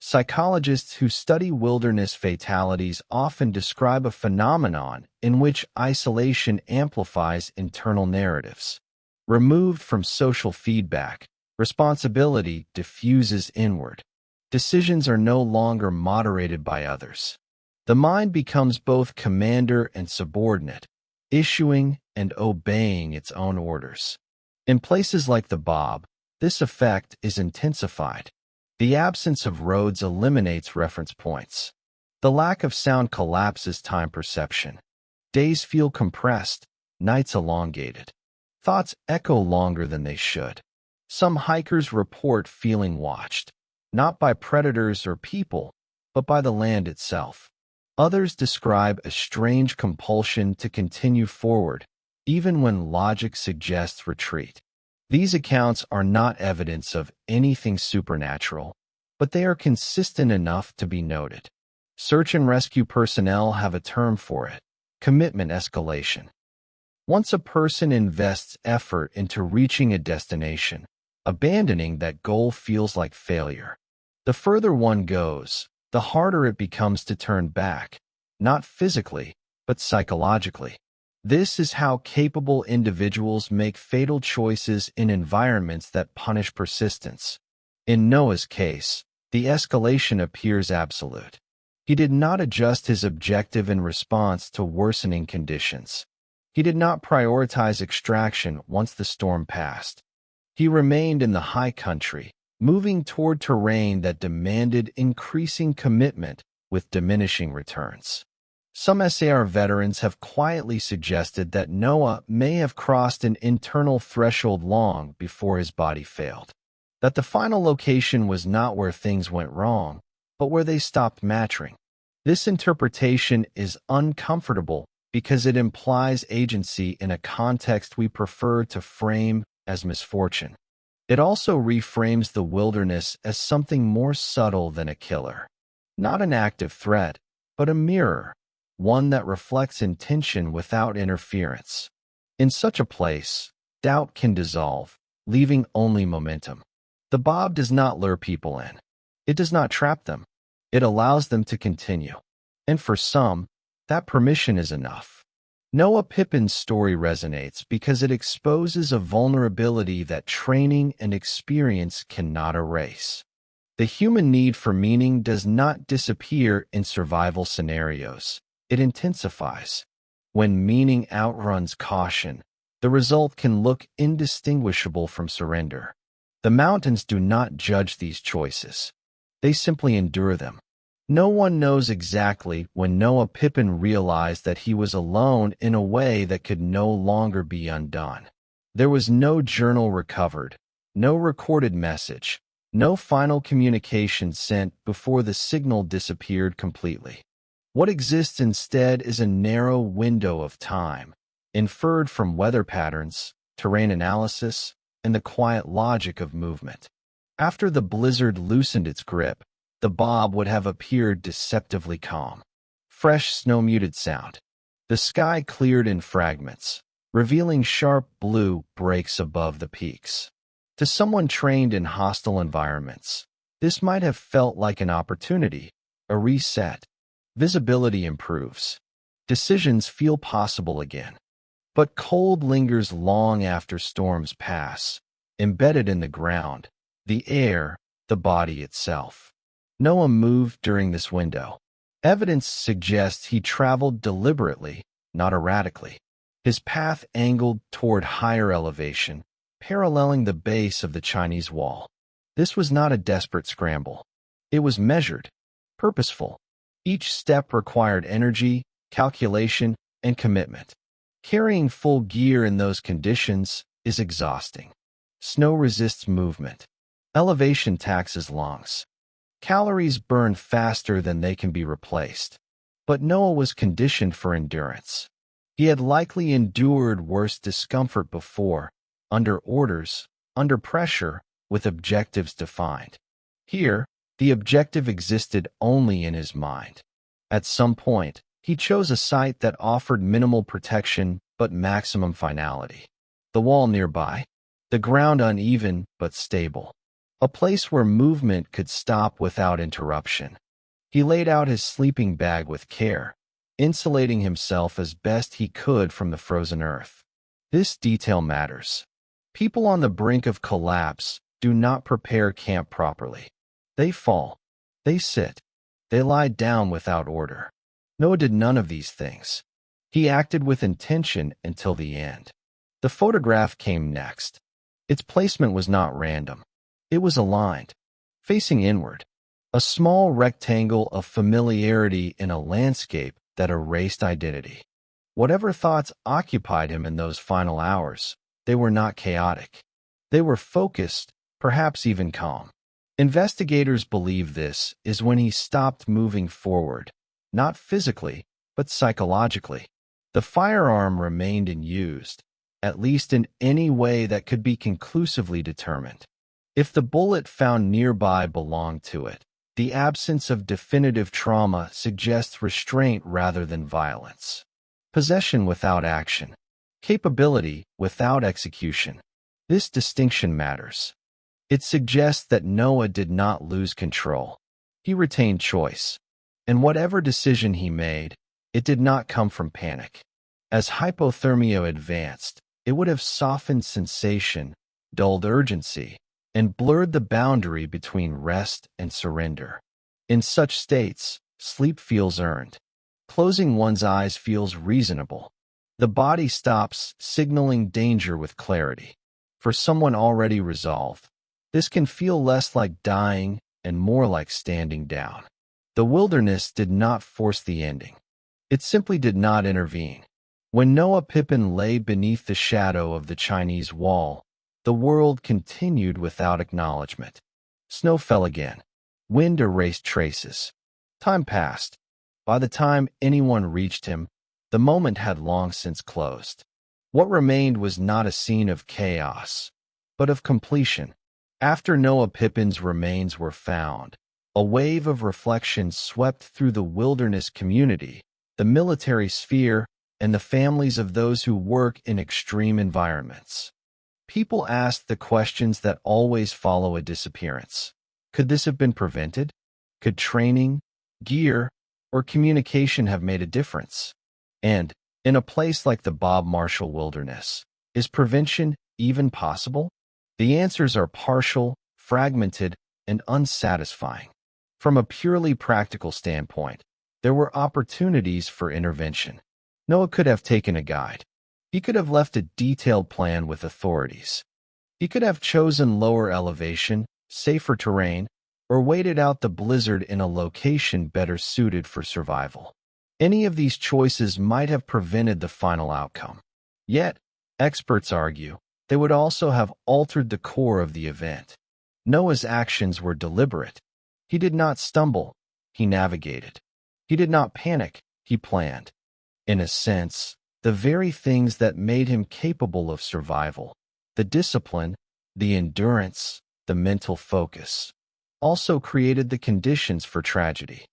Psychologists who study wilderness fatalities often describe a phenomenon in which isolation amplifies internal narratives. Removed from social feedback, responsibility diffuses inward. Decisions are no longer moderated by others. The mind becomes both commander and subordinate, issuing and obeying its own orders. In places like the Bob, this effect is intensified. The absence of roads eliminates reference points. The lack of sound collapses time perception. Days feel compressed, nights elongated. Thoughts echo longer than they should. Some hikers report feeling watched, not by predators or people, but by the land itself. Others describe a strange compulsion to continue forward, even when logic suggests retreat. These accounts are not evidence of anything supernatural, but they are consistent enough to be noted. Search and rescue personnel have a term for it: commitment escalation. Once a person invests effort into reaching a destination, abandoning that goal feels like failure. The further one goes, the harder it becomes to turn back, not physically, but psychologically. This is how capable individuals make fatal choices in environments that punish persistence. In Noah's case, the escalation appears absolute. He did not adjust his objective in response to worsening conditions. He did not prioritize extraction once the storm passed. He remained in the high country, moving toward terrain that demanded increasing commitment with diminishing returns. Some SAR veterans have quietly suggested that Noah may have crossed an internal threshold long before his body failed. That the final location was not where things went wrong, but where they stopped matching. This interpretation is uncomfortable because it implies agency in a context we prefer to frame as misfortune. It also reframes the wilderness as something more subtle than a killer. Not an active threat, but a mirror, one that reflects intention without interference. In such a place, doubt can dissolve, leaving only momentum. The Bob does not lure people in. It does not trap them. It allows them to continue. And for some, that permission is enough. Noah Pippin's story resonates because it exposes a vulnerability that training and experience cannot erase. The human need for meaning does not disappear in survival scenarios. It intensifies. When meaning outruns caution, the result can look indistinguishable from surrender. The mountains do not judge these choices. They simply endure them. No one knows exactly when Noah Pippin realized that he was alone in a way that could no longer be undone. There was no journal recovered, no recorded message, no final communication sent before the signal disappeared completely. What exists instead is a narrow window of time, inferred from weather patterns, terrain analysis, and the quiet logic of movement. After the blizzard loosened its grip, the Bob would have appeared deceptively calm. Fresh snow-muted sound. The sky cleared in fragments, revealing sharp blue breaks above the peaks. To someone trained in hostile environments, this might have felt like an opportunity, a reset. Visibility improves. Decisions feel possible again. But cold lingers long after storms pass, embedded in the ground, the air, the body itself. Noah moved during this window. Evidence suggests he traveled deliberately, not erratically. His path angled toward higher elevation, paralleling the base of the Chinese wall. This was not a desperate scramble. It was measured, purposeful. Each step required energy, calculation, and commitment. Carrying full gear in those conditions is exhausting. Snow resists movement. Elevation taxes lungs. Calories burn faster than they can be replaced. But Noah was conditioned for endurance. He had likely endured worse discomfort before, under orders, under pressure, with objectives defined. Here, the objective existed only in his mind. At some point, he chose a site that offered minimal protection but maximum finality. The wall nearby, the ground uneven but stable, a place where movement could stop without interruption. He laid out his sleeping bag with care, insulating himself as best he could from the frozen earth. This detail matters. People on the brink of collapse do not prepare camp properly. They fall. They sit. They lie down without order. Noah did none of these things. He acted with intention until the end. The photograph came next. Its placement was not random. It was aligned, facing inward, a small rectangle of familiarity in a landscape that erased identity. Whatever thoughts occupied him in those final hours, they were not chaotic. They were focused, perhaps even calm. Investigators believe this is when he stopped moving forward, not physically, but psychologically. The firearm remained unused, at least in any way that could be conclusively determined. If the bullet found nearby belonged to it, the absence of definitive trauma suggests restraint rather than violence. Possession without action. Capability without execution. This distinction matters. It suggests that Noah did not lose control. He retained choice. And whatever decision he made, it did not come from panic. As hypothermia advanced, it would have softened sensation, dulled urgency, and blurred the boundary between rest and surrender. In such states, sleep feels earned. Closing one's eyes feels reasonable. The body stops signaling danger with clarity. For someone already resolved, this can feel less like dying and more like standing down. The wilderness did not force the ending. It simply did not intervene. When Noah Pippin lay beneath the shadow of the Chinese wall, the world continued without acknowledgement. Snow fell again. Wind erased traces. Time passed. By the time anyone reached him, the moment had long since closed. What remained was not a scene of chaos, but of completion. After Noah Pippin's remains were found, a wave of reflection swept through the wilderness community, the military sphere, and the families of those who work in extreme environments. People asked the questions that always follow a disappearance. Could this have been prevented? Could training, gear, or communication have made a difference? And, in a place like the Bob Marshall Wilderness, is prevention even possible? The answers are partial, fragmented, and unsatisfying. From a purely practical standpoint, there were opportunities for intervention. Noah could have taken a guide. He could have left a detailed plan with authorities. He could have chosen lower elevation, safer terrain, or waited out the blizzard in a location better suited for survival. Any of these choices might have prevented the final outcome. Yet, experts argue, they would also have altered the core of the event. Noah's actions were deliberate. He did not stumble, he navigated. He did not panic, he planned. In a sense, the very things that made him capable of survival, the discipline, the endurance, the mental focus, also created the conditions for tragedy.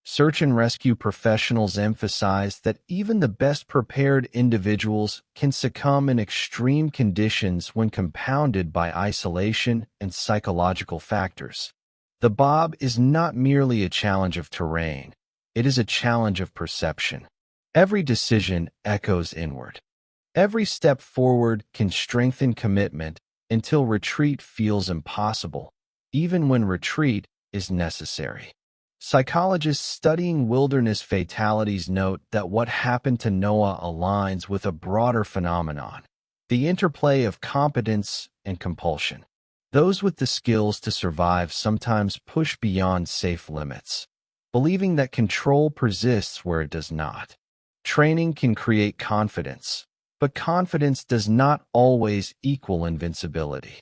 Search and rescue professionals emphasize that even the best prepared individuals can succumb in extreme conditions when compounded by isolation and psychological factors. The bob is not merely a challenge of terrain, it is a challenge of perception. Every decision echoes inward. Every step forward can strengthen commitment until retreat feels impossible, even when retreat is necessary. Psychologists studying wilderness fatalities note that what happened to Noah aligns with a broader phenomenon, the interplay of competence and compulsion. Those with the skills to survive sometimes push beyond safe limits, believing that control persists where it does not. Training can create confidence, but confidence does not always equal invincibility.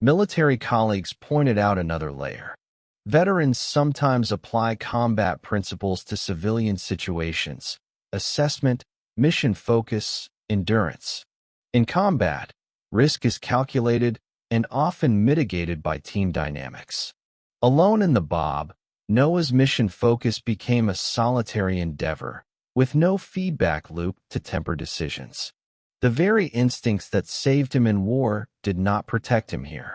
Military colleagues pointed out another layer. Veterans sometimes apply combat principles to civilian situations: assessment, mission focus, endurance. In combat, risk is calculated and often mitigated by team dynamics. Alone in the bob, Noah's mission focus became a solitary endeavor, with no feedback loop to temper decisions. The very instincts that saved him in war did not protect him here.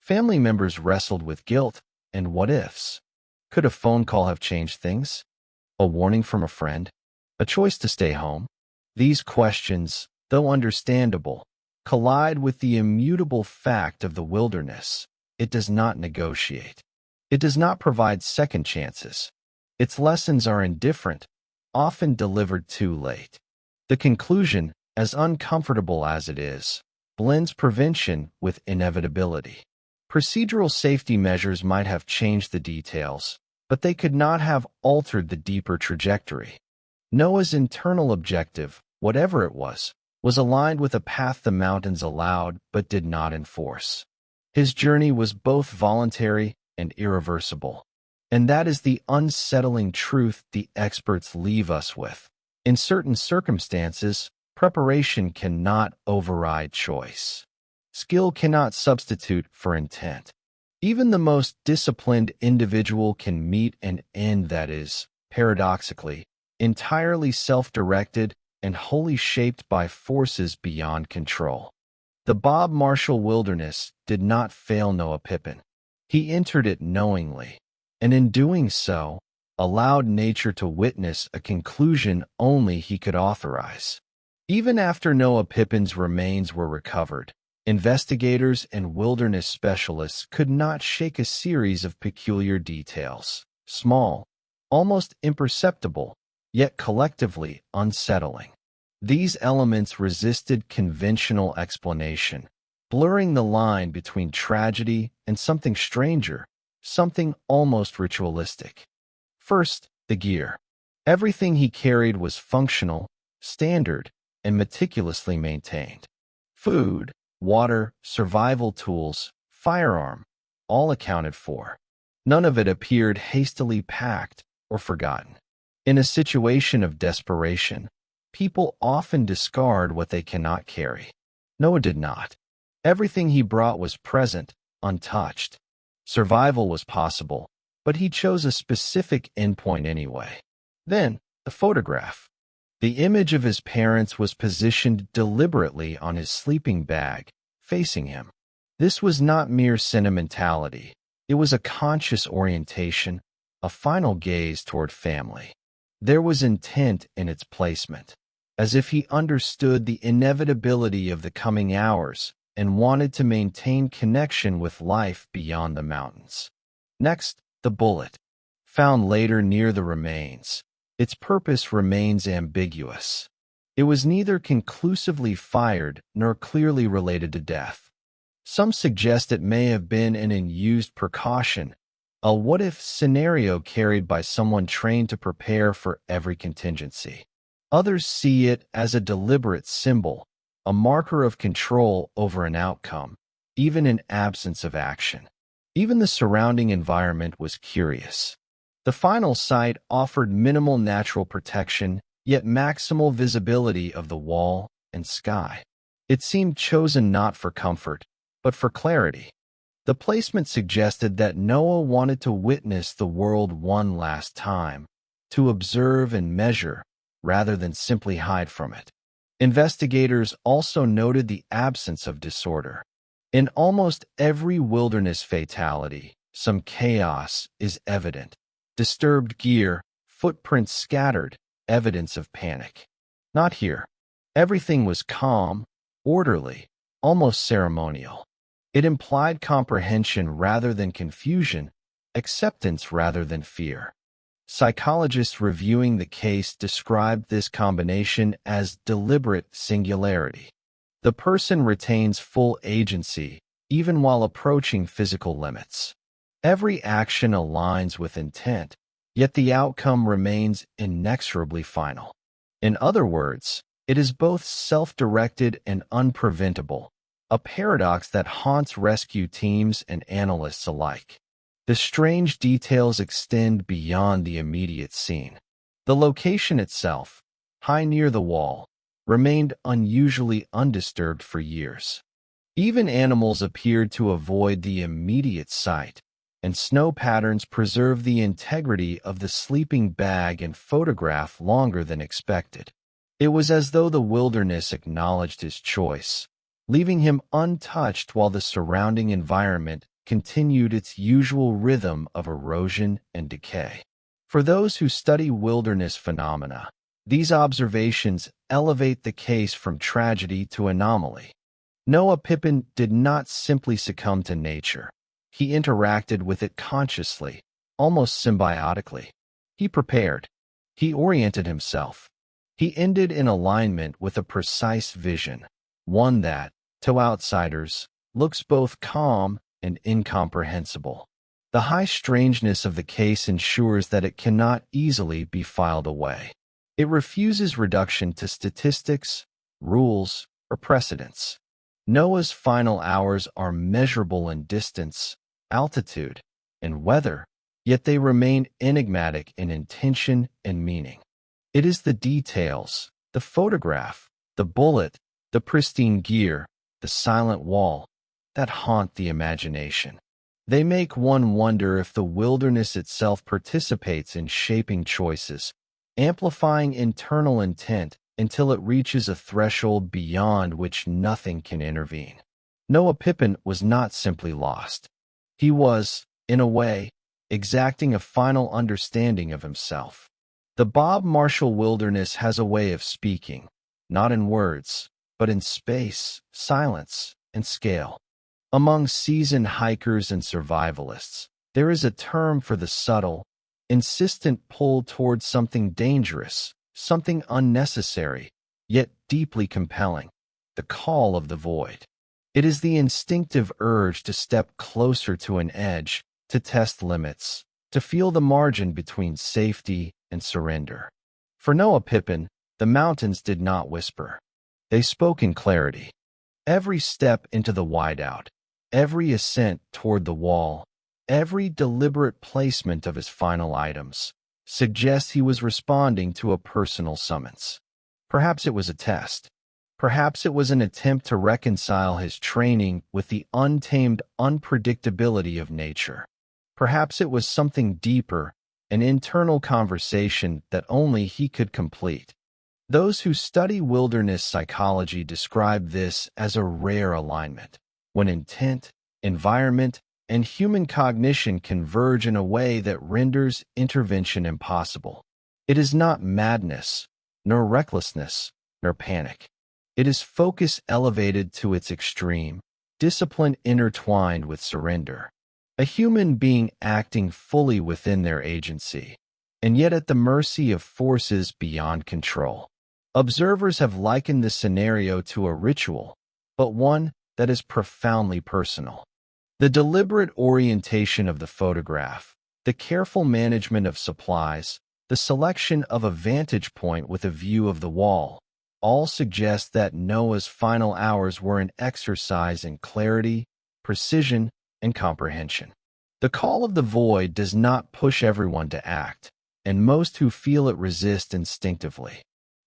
Family members wrestled with guilt and what-ifs. Could a phone call have changed things? A warning from a friend? A choice to stay home? These questions, though understandable, collide with the immutable fact of the wilderness. It does not negotiate. It does not provide second chances. Its lessons are indifferent, often delivered too late. The conclusion, as uncomfortable as it is, blends prevention with inevitability. Procedural safety measures might have changed the details, but they could not have altered the deeper trajectory. Noah's internal objective, whatever it was aligned with a path the mountains allowed but did not enforce. His journey was both voluntary and irreversible. And that is the unsettling truth the experts leave us with. In certain circumstances, preparation cannot override choice. Skill cannot substitute for intent. Even the most disciplined individual can meet an end that is, paradoxically, entirely self-directed and wholly shaped by forces beyond control. The Bob Marshall Wilderness did not fail Noah Pippin. He entered it knowingly, and in doing so, allowed nature to witness a conclusion only he could authorize. Even after Noah Pippin's remains were recovered, investigators and wilderness specialists could not shake a series of peculiar details, small, almost imperceptible, yet collectively unsettling. These elements resisted conventional explanation, blurring the line between tragedy and something stranger, something almost ritualistic. First, the gear. Everything he carried was functional, standard, and meticulously maintained. Food, water, survival tools, firearm, all accounted for. None of it appeared hastily packed or forgotten. In a situation of desperation, people often discard what they cannot carry. Noah did not. Everything he brought was present, untouched. Survival was possible, but he chose a specific endpoint anyway. Then, the photograph. The image of his parents was positioned deliberately on his sleeping bag, facing him. This was not mere sentimentality. It was a conscious orientation, a final gaze toward family. There was intent in its placement, as if he understood the inevitability of the coming hours and wanted to maintain connection with life beyond the mountains. Next, the bullet, found later near the remains. Its purpose remains ambiguous. It was neither conclusively fired nor clearly related to death. Some suggest it may have been an unused precaution, a what-if scenario carried by someone trained to prepare for every contingency. Others see it as a deliberate symbol, a marker of control over an outcome, even in absence of action. Even the surrounding environment was curious. The final site offered minimal natural protection, yet maximal visibility of the wall and sky. It seemed chosen not for comfort, but for clarity. The placement suggested that Noah wanted to witness the world one last time, to observe and measure, rather than simply hide from it. Investigators also noted the absence of disorder. In almost every wilderness fatality, some chaos is evident. Disturbed gear, footprints scattered, evidence of panic. Not here. Everything was calm, orderly, almost ceremonial. It implied comprehension rather than confusion, acceptance rather than fear. Psychologists reviewing the case described this combination as deliberate singularity. The person retains full agency, even while approaching physical limits. Every action aligns with intent, yet the outcome remains inexorably final. In other words, it is both self-directed and unpreventable, a paradox that haunts rescue teams and analysts alike. The strange details extend beyond the immediate scene. The location itself, high near the wall, remained unusually undisturbed for years. Even animals appeared to avoid the immediate sight, and snow patterns preserved the integrity of the sleeping bag and photograph longer than expected. It was as though the wilderness acknowledged his choice, leaving him untouched while the surrounding environment continued its usual rhythm of erosion and decay. For those who study wilderness phenomena, these observations elevate the case from tragedy to anomaly. Noah Pippin did not simply succumb to nature. He interacted with it consciously, almost symbiotically. He prepared. He oriented himself. He ended in alignment with a precise vision, one that, to outsiders, looks both calm and incomprehensible. The high strangeness of the case ensures that it cannot easily be filed away. It refuses reduction to statistics, rules, or precedents. Noah's final hours are measurable in distance, altitude, and weather, yet they remain enigmatic in intention and meaning. It is the details, the photograph, the bullet, the pristine gear, the silent wall, that haunt the imagination. They make one wonder if the wilderness itself participates in shaping choices, amplifying internal intent until it reaches a threshold beyond which nothing can intervene. Noah Pippin was not simply lost. He was, in a way, exacting a final understanding of himself. The Bob Marshall Wilderness has a way of speaking, not in words, but in space, silence, and scale. Among seasoned hikers and survivalists, there is a term for the subtle, insistent pull towards something dangerous, something unnecessary, yet deeply compelling, the call of the void. It is the instinctive urge to step closer to an edge, to test limits, to feel the margin between safety and surrender. For Noah Pippin, the mountains did not whisper. They spoke in clarity. Every step into the wideout, every ascent toward the wall, every deliberate placement of his final items suggests he was responding to a personal summons. Perhaps it was a test. Perhaps it was an attempt to reconcile his training with the untamed unpredictability of nature. Perhaps it was something deeper, an internal conversation that only he could complete. Those who study wilderness psychology describe this as a rare alignment, when intent, environment, and human cognition converge in a way that renders intervention impossible. It is not madness, nor recklessness, nor panic. It is focus elevated to its extreme, discipline intertwined with surrender. A human being acting fully within their agency, and yet at the mercy of forces beyond control. Observers have likened this scenario to a ritual, but one that is profoundly personal. The deliberate orientation of the photograph, the careful management of supplies, the selection of a vantage point with a view of the wall, all suggest that Noah's final hours were an exercise in clarity, precision, and comprehension. The call of the void does not push everyone to act, and most who feel it resist instinctively.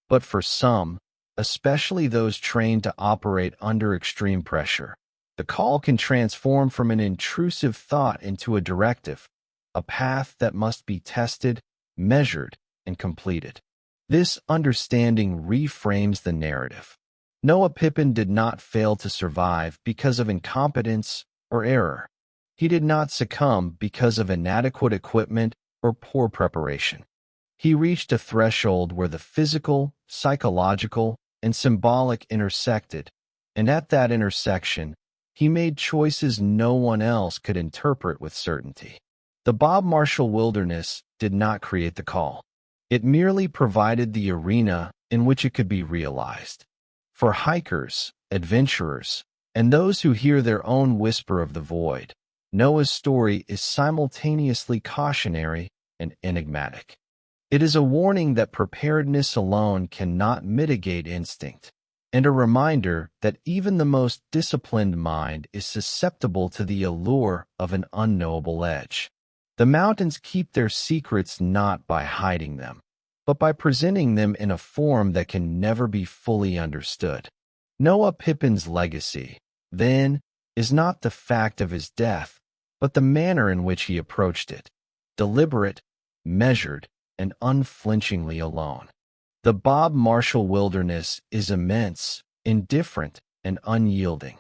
But for some, especially those trained to operate under extreme pressure, the call can transform from an intrusive thought into a directive, a path that must be tested, measured, and completed. This understanding reframes the narrative. Noah Pippin did not fail to survive because of incompetence or error. He did not succumb because of inadequate equipment or poor preparation. He reached a threshold where the physical, psychological, and symbolic intersected, and at that intersection, he made choices no one else could interpret with certainty. The Bob Marshall Wilderness did not create the call. It merely provided the arena in which it could be realized. For hikers, adventurers, and those who hear their own whisper of the void, Noah's story is simultaneously cautionary and enigmatic. It is a warning that preparedness alone cannot mitigate instinct, and a reminder that even the most disciplined mind is susceptible to the allure of an unknowable edge. The mountains keep their secrets not by hiding them, but by presenting them in a form that can never be fully understood. Noah Pippin's legacy, then, is not the fact of his death, but the manner in which he approached it, deliberate, measured, and unflinchingly alone. The Bob Marshall Wilderness is immense, indifferent, and unyielding.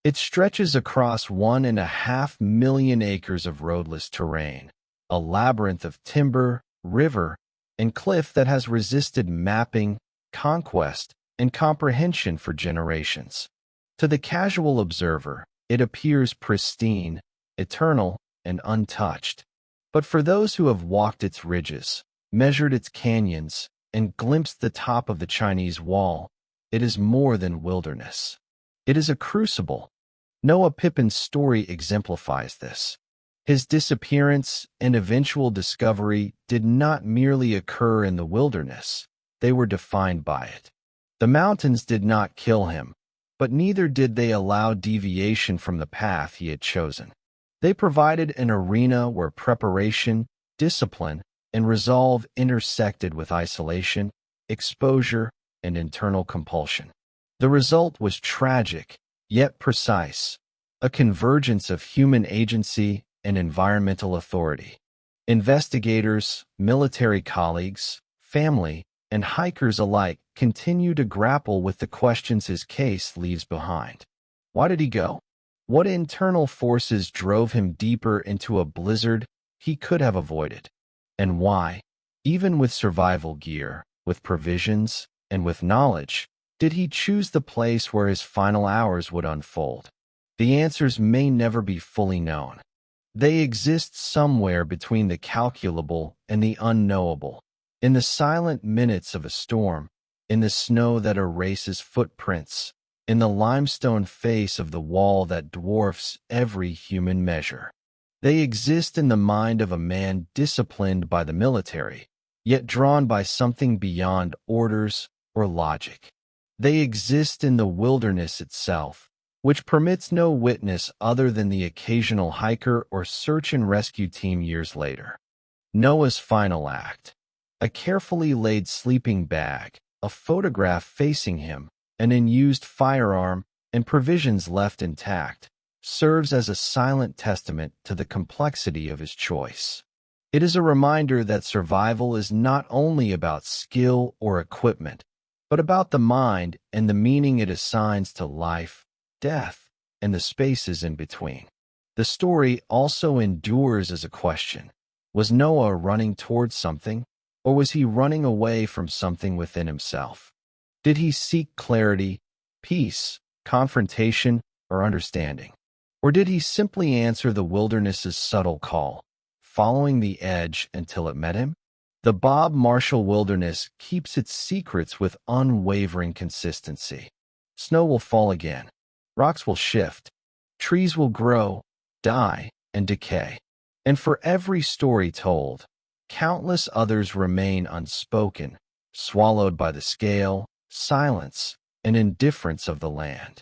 It stretches across 1.5 million acres of roadless terrain, a labyrinth of timber, river, and cliff that has resisted mapping, conquest, and comprehension for generations. To the casual observer, it appears pristine, eternal, and untouched. But for those who have walked its ridges, measured its canyons, and glimpsed the top of the Chinese wall, it is more than wilderness. It is a crucible. Noah Pippin's story exemplifies this. His disappearance and eventual discovery did not merely occur in the wilderness, they were defined by it. The mountains did not kill him, but neither did they allow deviation from the path he had chosen. They provided an arena where preparation, discipline, and resolve intersected with isolation, exposure, and internal compulsion. The result was tragic, yet precise, a convergence of human agency and environmental authority. Investigators, military colleagues, family, and hikers alike continue to grapple with the questions his case leaves behind. Why did he go? What internal forces drove him deeper into a blizzard he could have avoided? And why, even with survival gear, with provisions, and with knowledge, did he choose the place where his final hours would unfold? The answers may never be fully known. They exist somewhere between the calculable and the unknowable, in the silent minutes of a storm, in the snow that erases footprints, in the limestone face of the wall that dwarfs every human measure. They exist in the mind of a man disciplined by the military, yet drawn by something beyond orders or logic. They exist in the wilderness itself, which permits no witness other than the occasional hiker or search and rescue team years later. Noah's final act. A carefully laid sleeping bag, a photograph facing him, an unused firearm, and provisions left intact, serves as a silent testament to the complexity of his choice. It is a reminder that survival is not only about skill or equipment, but about the mind and the meaning it assigns to life, death, and the spaces in between. The story also endures as a question. Was Noah running towards something, or was he running away from something within himself? Did he seek clarity, peace, confrontation, or understanding? Or did he simply answer the wilderness's subtle call, following the edge until it met him? The Bob Marshall Wilderness keeps its secrets with unwavering consistency. Snow will fall again. Rocks will shift. Trees will grow, die, and decay. And for every story told, countless others remain unspoken, swallowed by the scale, silence, and indifference of the land.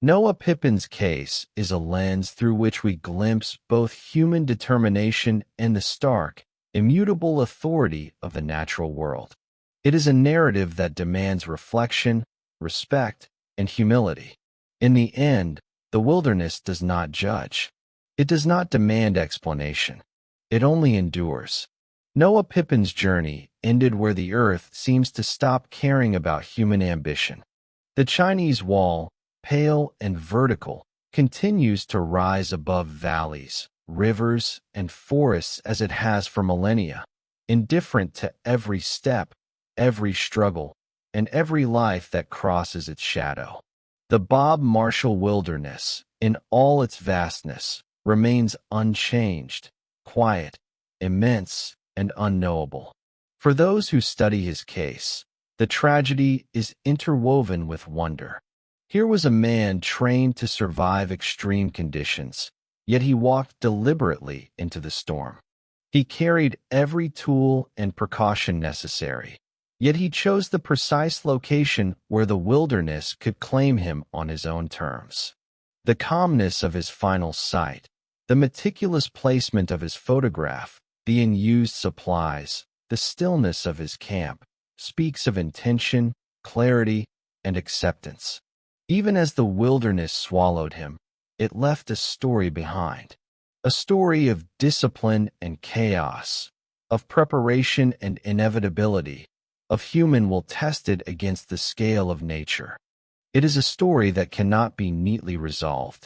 Noah Pippin's case is a lens through which we glimpse both human determination and the stark, immutable authority of the natural world. It is a narrative that demands reflection, respect, and humility. In the end, the wilderness does not judge. It does not demand explanation. It only endures. Noah Pippin's journey ended where the Earth seems to stop caring about human ambition. The Chinese wall, pale and vertical, continues to rise above valleys, rivers, and forests as it has for millennia, indifferent to every step, every struggle, and every life that crosses its shadow. The Bob Marshall Wilderness, in all its vastness, remains unchanged, quiet, immense, and unknowable. For those who study his case, the tragedy is interwoven with wonder. Here was a man trained to survive extreme conditions, yet he walked deliberately into the storm. He carried every tool and precaution necessary, yet he chose the precise location where the wilderness could claim him on his own terms. The calmness of his final sight, the meticulous placement of his photograph, the unused supplies, the stillness of his camp, speaks of intention, clarity, and acceptance. Even as the wilderness swallowed him, it left a story behind. A story of discipline and chaos, of preparation and inevitability, of human will tested against the scale of nature. It is a story that cannot be neatly resolved.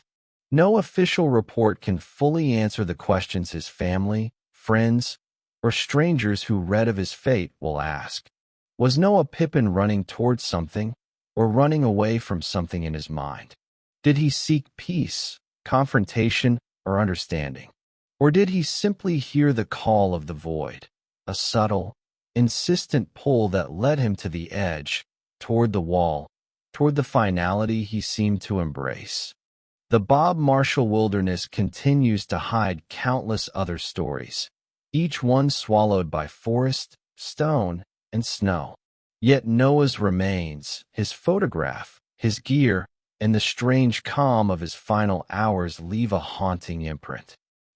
No official report can fully answer the questions his family, friends, or strangers who read of his fate will ask. Was Noah Pippin running towards something, or running away from something in his mind? Did he seek peace, confrontation, or understanding? Or did he simply hear the call of the void, a subtle, insistent pull that led him to the edge, toward the wall, toward the finality he seemed to embrace? The Bob Marshall Wilderness continues to hide countless other stories, each one swallowed by forest, stone, and snow. Yet Noah's remains, his photograph, his gear, and the strange calm of his final hours leave a haunting imprint.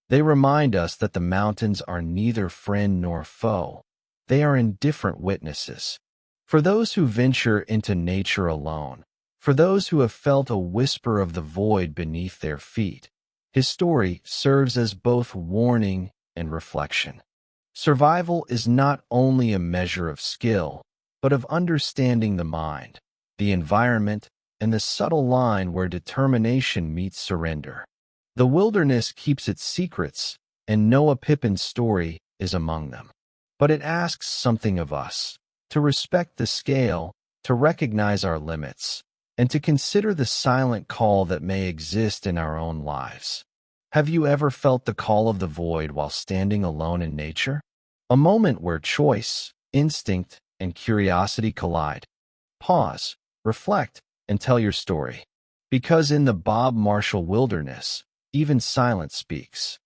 They remind us that the mountains are neither friend nor foe. They are indifferent witnesses. For those who venture into nature alone, for those who have felt a whisper of the void beneath their feet, his story serves as both warning and reflection. Survival is not only a measure of skill, but of understanding the mind, the environment, and the subtle line where determination meets surrender. The wilderness keeps its secrets, and Noah Pippin's story is among them. But it asks something of us, to respect the scale, to recognize our limits, and to consider the silent call that may exist in our own lives. Have you ever felt the call of the void while standing alone in nature? A moment where choice, instinct, and curiosity collide. Pause, reflect, and tell your story. Because in the Bob Marshall Wilderness, even silence speaks.